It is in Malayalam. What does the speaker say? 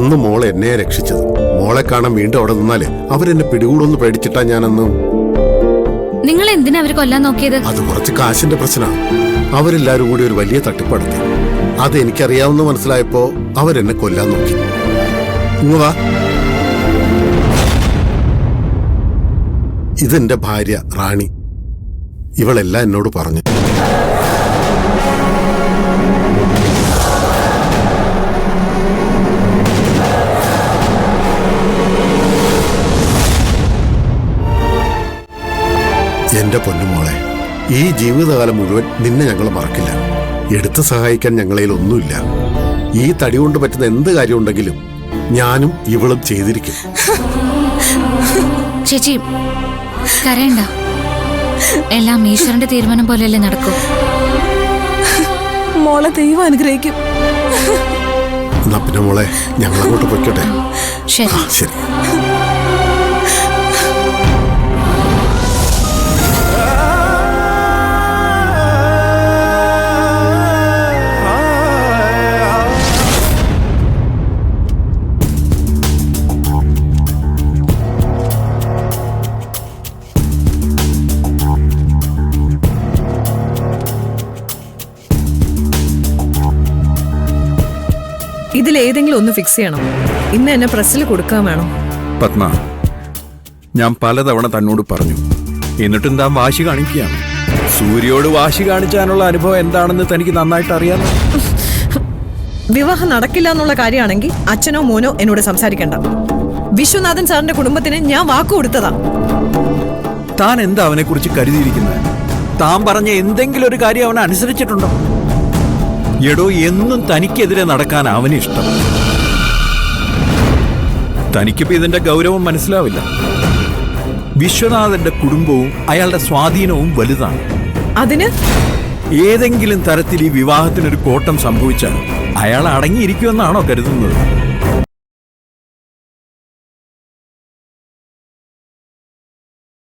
അന്ന് മോൾ എന്നെ രക്ഷിച്ചത്. മോളെ കാണാൻ വീണ്ടും അവിടെ നിന്നാല് അവരെന്നെ പിടികൂടൊന്ന് പേടിച്ചിട്ടാ ഞാനന്ന്. നിങ്ങൾ എന്തിനാ അവര് കൊല്ലാൻ നോക്കിയത്? അത് കുറച്ച് കാശിന്റെ പ്രശ്നമാണ്. അവരെല്ലാരും കൂടി ഒരു വലിയ തട്ടിപ്പടത്തി. അത് എനിക്കറിയാവുന്ന മനസ്സിലായപ്പോ അവരെന്നെ കൊല്ലാൻ നോക്കി. ഇങ്ങ് വാ. ഇതെന്റെ ഭാര്യ റാണി. ഇവളെല്ലാം എന്നോട് പറഞ്ഞു. എന്റെ പൊന്നുമോളെ, ഈ ജീവിതകാലം മുഴുവൻ നിന്നെ ഞങ്ങൾ മറക്കില്ല. എടുത്ത് സഹായിക്കാൻ ഞങ്ങളേൽ ഒന്നുമില്ല. ഈ തടി കൊണ്ട് പറ്റുന്ന എന്ത് കാര്യം ഉണ്ടെങ്കിലും ഞാനും ഇവളും ചെയ്തിരിക്കും. ചേച്ചി കരയണ്ട. എല്ലാം ഈശ്വരന്റെ തീരുമാനം പോലെയല്ലേ നടക്കൂ. മോളെ ദൈവം അനുഗ്രഹിക്കും. എന്നാ പിന്നെ മോളെ ഞങ്ങളങ്ങോട്ട് പൊയ്ക്കോട്ടെ. ശരി ശരി. ഇതിലേതെങ്കിലും ഒന്ന് ഫിക്സ് ചെയ്യണം. ഇന്ന് എന്നെ പ്രസ്സിൽ കൊടുക്കാൻ വേണം. പത്മ, ഞാൻ പലതവണ തന്നോട് പറഞ്ഞു, എന്നിട്ടും താൻ വാശി കാണിക്കുകയാണ്. സൂര്യയോട് വാശി കാണിച്ചാനുള്ള അനുഭവം എന്താണെന്ന് തനിക്ക് നന്നായിട്ട് അറിയാമോ. വിവാഹം നടക്കില്ല എന്നുള്ള കാര്യമാണെങ്കിൽ അച്ഛനോ മോനോ എന്നോട് സംസാരിക്കണ്ട. വിശ്വനാഥൻ സാറിന്റെ കുടുംബത്തിന് ഞാൻ വാക്കു കൊടുത്തതാ. താൻ എന്താ അവനെ കുറിച്ച് കരുതിയിരിക്കുന്നത്? താൻ പറഞ്ഞ എന്തെങ്കിലും ഒരു കാര്യം അവനെ അനുസരിച്ചിട്ടുണ്ടോ? എടോ, എന്നും തനിക്കെതിരെ നടക്കാൻ അവനിഷ്ടം. തനിക്കിപ്പോ ഇതിന്റെ ഗൗരവം മനസ്സിലാവില്ല. വിശ്വനാഥന്റെ കുടുംബവും അയാളുടെ സ്വാധീനവും വലുതാണ്. അതിന് ഏതെങ്കിലും തരത്തിൽ ഈ വിവാഹത്തിനൊരു കോട്ടം സംഭവിച്ചാൽ അയാൾ അടങ്ങിയിരിക്കുമെന്നാണോ കരുതുന്നത്?